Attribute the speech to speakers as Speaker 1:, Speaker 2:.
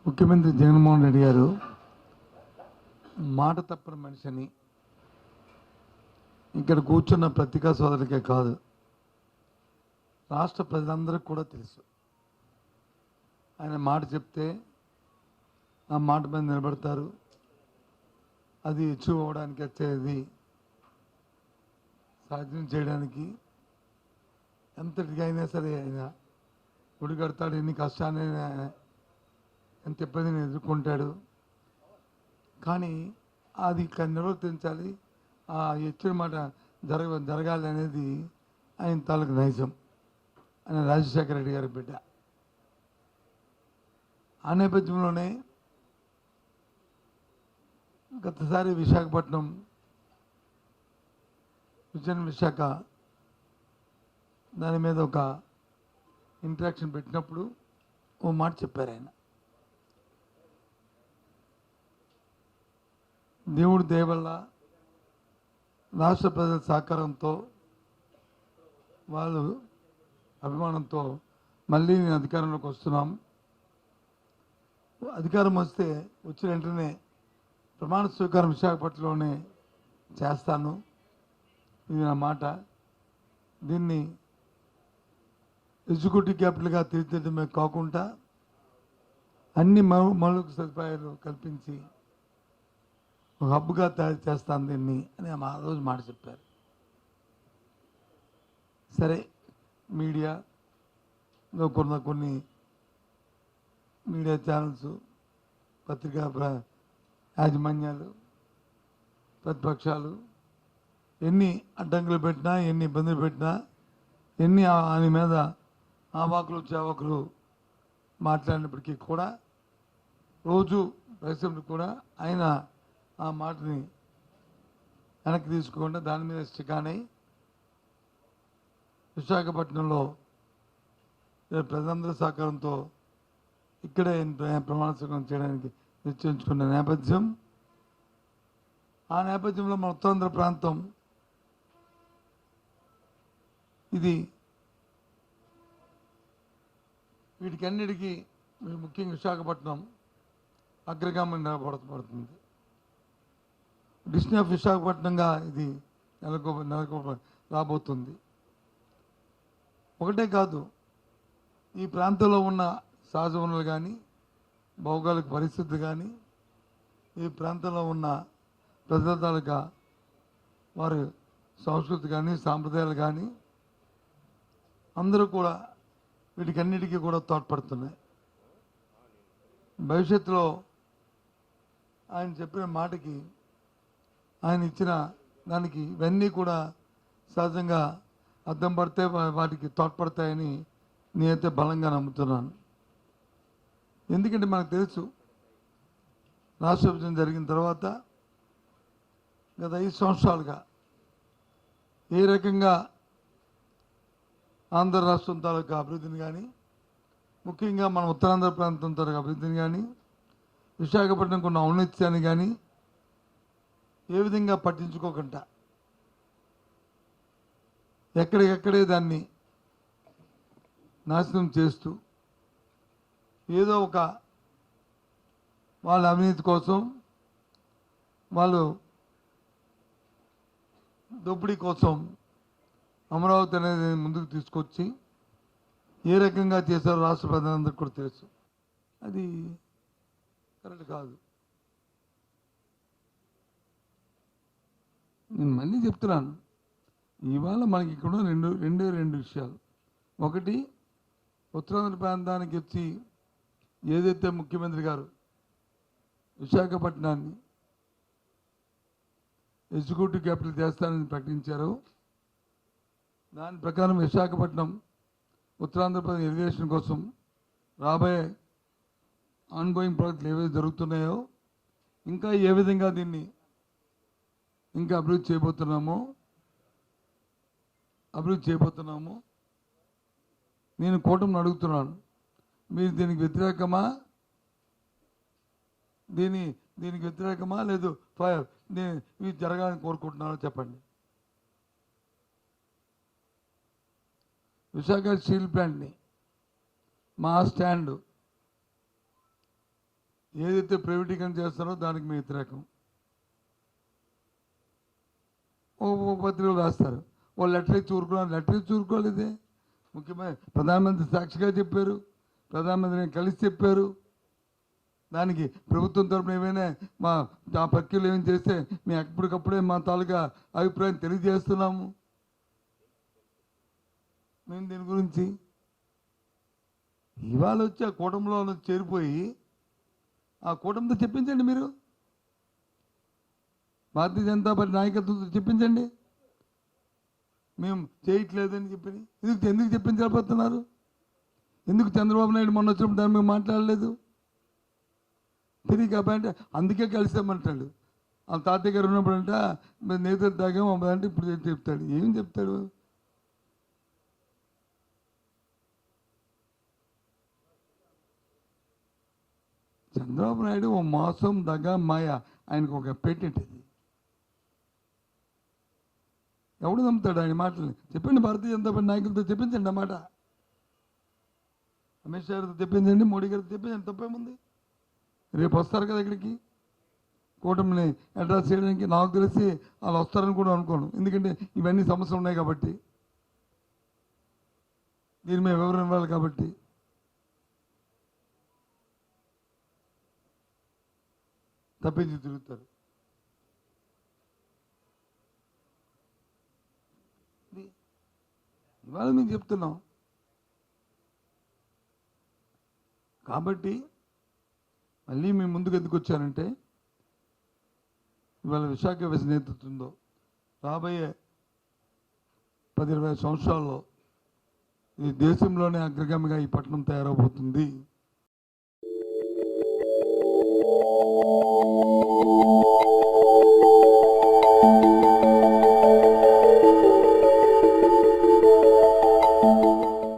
Speaker 1: ముఖ్యమంత్రి జగన్మోహన్ రెడ్డి గారు మాట తప్పని మనిషిని ఇక్కడ కూర్చున్న పత్రికా సోదరులకే కాదు, రాష్ట్ర ప్రజలందరికీ కూడా తెలుసు. ఆయన మాట చెప్తే ఆ మాట మీద నిలబడతారు. అది అచీవ్ అవ్వడానికి వచ్చేది సాధ్యం చేయడానికి ఎంతటికి అయినా సరే ఆయన గుడి కడతాడు. ఎన్ని కష్టాలైనా, ఎంత ఇబ్బందిని ఎదుర్కొంటాడు. కానీ అది ఇక్కడ నిర్వర్తించాలి, ఆ ఇచ్చిన మాట జరగాలి అనేది ఆయన తాలూకు నైజం. ఆయన రాజశేఖర రెడ్డి గారి బిడ్డ. ఆ నేపథ్యంలోనే గతసారి విశాఖపట్నం విశాఖ దాని మీద ఒక ఇంటరాక్షన్ పెట్టినప్పుడు ఓ మాట చెప్పారు ఆయన. దేవుడి దయ వల్ల రాష్ట్ర ప్రజల సహకారంతో వాళ్ళు అభిమానంతో మళ్ళీ నేను అధికారంలోకి వస్తున్నాం. అధికారం వస్తే వచ్చిన వెంటనే ప్రమాణ స్వీకారం విశాఖపట్నంలోనే చేస్తాను, ఇది నా మాట. దీన్ని ఎగ్జిక్యూటివ్ క్యాపిటల్గా తీర్చిదిద్దడమే కాకుండా అన్ని మౌలిక సదుపాయాలు కల్పించి ఒక హబ్గా తయారు చేస్తాను దీన్ని అని ఆ రోజు మాట చెప్పారు. సరే, మీడియాలో కొన్ని మీడియా ఛానల్స్, పత్రికా యాజమాన్యాలు, ప్రతిపక్షాలు ఎన్ని అడ్డంకులు పెట్టినా, ఎన్ని ఇబ్బందులు పెట్టినా, ఎన్ని ఆయన మీద ఆవాకులు చావకులు మాట్లాడినప్పటికీ కూడా రోజు పరిశ్రమలు కూడా ఆయన ఆ మాటని వెనక్కి తీసుకోకుండా దాని మీద స్టికానై విశాఖపట్నంలో ప్రజలందరి సహకారంతో ఇక్కడే ప్రమాణ స్వీకారం చేయడానికి నిశ్చయించుకున్న నేపథ్యం. ఆ నేపథ్యంలో మన ఉత్తరాంధ్ర ప్రాంతం ఇది వీటికన్నిటికీ ముఖ్యంగా విశాఖపట్నం అగ్రగామి నిలబడుతుంది. డిస్నీ ఆఫ్ విశాఖపట్నంగా ఇది నెలకు రాబోతుంది. ఒకటే కాదు, ఈ ప్రాంతంలో ఉన్న సహజ వనరులు కానీ, భౌగోళిక పరిస్థితి కానీ, ఈ ప్రాంతంలో ఉన్న ప్రజల తాలూకా వారి సంస్కృతి కానీ, సాంప్రదాయాలు కానీ అందరూ కూడా వీటికన్నిటికీ కూడా తోడ్పడుతున్నాయి. భవిష్యత్తులో ఆయన చెప్పిన మాటకి, ఆయన ఇచ్చిన దానికి ఇవన్నీ కూడా సహజంగా అర్థం పడితే వాటికి తోడ్పడతాయని నేనైతే బలంగా నమ్ముతున్నాను. ఎందుకంటే మనకు తెలుసు, రాష్ట్ర విభజన జరిగిన తర్వాత గత 5 సంవత్సరాలుగా ఏ రకంగా ఆంధ్ర రాష్ట్రం తాలూకా అభివృద్ధిని కానీ, ముఖ్యంగా మన ఉత్తరాంధ్ర ప్రాంతం తాలూకా అభివృద్ధిని కానీ, విశాఖపట్నంకు ఉన్న ఔన్నత్యాన్ని కానీ ఏ విధంగా పట్టించుకోకుండా ఎక్కడికెక్కడే దాన్ని నాశనం చేస్తూ ఏదో ఒక వాళ్ళ అవినీతి కోసం, వాళ్ళు దోపిడీ కోసం అమరావతి అనేది ముందుకు తీసుకొచ్చి ఏ రకంగా చేశారో రాష్ట్ర ప్రజలందరికీ కూడా తెలుసు. అది కరెక్ట్ కాదు. నేను మళ్ళీ చెప్తున్నాను, ఇవాళ మనకి ఇక్కడ రెండు విషయాలు. ఒకటి, ఉత్తరాంధ్ర ప్రాంతానికి వచ్చి ఏదైతే ముఖ్యమంత్రి గారు విశాఖపట్నాన్ని ఎగ్జిక్యూటివ్ క్యాపిటల్ చేస్తానని ప్రకటించారో దాని ప్రకారం విశాఖపట్నం ఉత్తరాంధ్రప్రదేశ్ ఇరిగేషన్ కోసం రాబోయే ఆన్గోయింగ్ ప్రాజెక్టులు ఏవైతే జరుగుతున్నాయో, ఇంకా ఏ విధంగా దీన్ని ఇంకా అభివృద్ధి చేయబోతున్నామో నేను కూటమిని అడుగుతున్నాను. మీరు దీనికి వ్యతిరేకమా, దీనికి వ్యతిరేకమా, లేదు ఇది జరగాలని కోరుకుంటున్నారో చెప్పండి. విశాఖ స్టీల్ ప్లాంట్ని మా స్టాండ్ ఏదైతే ప్రైవేటీకరణ చేస్తారో దానికి మేము వ్యతిరేకం. ఓ పత్రికలు రాస్తారు, వాళ్ళు లెటర్ ఇచ్చి ఊరుకున్నారు. లెటర్ ఇచ్చి ఊరుకోలేదే. ముఖ్యమంత్రి ప్రధానమంత్రి సాక్షిగా చెప్పారు, ప్రధానమంత్రిని కలిసి చెప్పారు. దానికి ప్రభుత్వం తరపున ఏమైనా ఆ ప్రక్రియలు ఏమైనా చేస్తే మేము ఎప్పటికప్పుడే మా తాలూకా అభిప్రాయం తెలియజేస్తున్నాము. మేము దీని గురించి ఇవాళ వచ్చి ఆ కూటమిలో చేరిపోయి ఆ కూటమితో చెప్పించండి. మీరు భారతీయ జనతా పార్టీ నాయకత్వంతో చెప్పించండి. మేము చేయట్లేదని చెప్పి ఎందుకు చెప్పించలేకపోతున్నారు? ఎందుకు చంద్రబాబు నాయుడు మొన్న వచ్చినప్పుడు దాని మీద మాట్లాడలేదు? తిరిగి కాబట్టి అందుకే కలిసామంటాడు. వాళ్ళ తాతయ్య గారు ఉన్నప్పుడంట నేతలు తాగాము అంటే ఇప్పుడు చెప్తాడు. ఏం చెప్తాడు? చంద్రబాబు నాయుడు ఓ మోసం, దగ్గ, మాయ, ఆయనకు ఒక పేటెంట్ ఇది. ఎవడు నమ్ముతాడు ఆయన మాటలు? చెప్పండి, భారతీయ జనతా పార్టీ నాయకులతో చెప్పించండి అన్నమాట. అమిత్ షా గారితో చెప్పించండి, మోడీ గారితో చెప్పించండి. తప్పేముంది? రేపు వస్తారు కదా ఇక్కడికి కూటమిని అడ్రస్ చేయడానికి. నాకు తెలిసి వాళ్ళు వస్తారని కూడా అనుకోను, ఎందుకంటే ఇవన్నీ సమస్యలు ఉన్నాయి కాబట్టి, దీని మీద వివరణ ఇవ్వాలి కాబట్టి. తప్పించి తిరుగుతారు. ఇవాళ మేము చెప్తున్నాం కాబట్టి మళ్ళీ మేము ముందుకు ఎందుకు వచ్చానంటే, ఇవాళ విశాఖ విభజన నేతృత్వంలో రాబోయే 10-20 సంవత్సరాల్లో ఈ దేశంలోనే అగ్రగామిగా ఈ పట్టణం తయారవబోతుంది.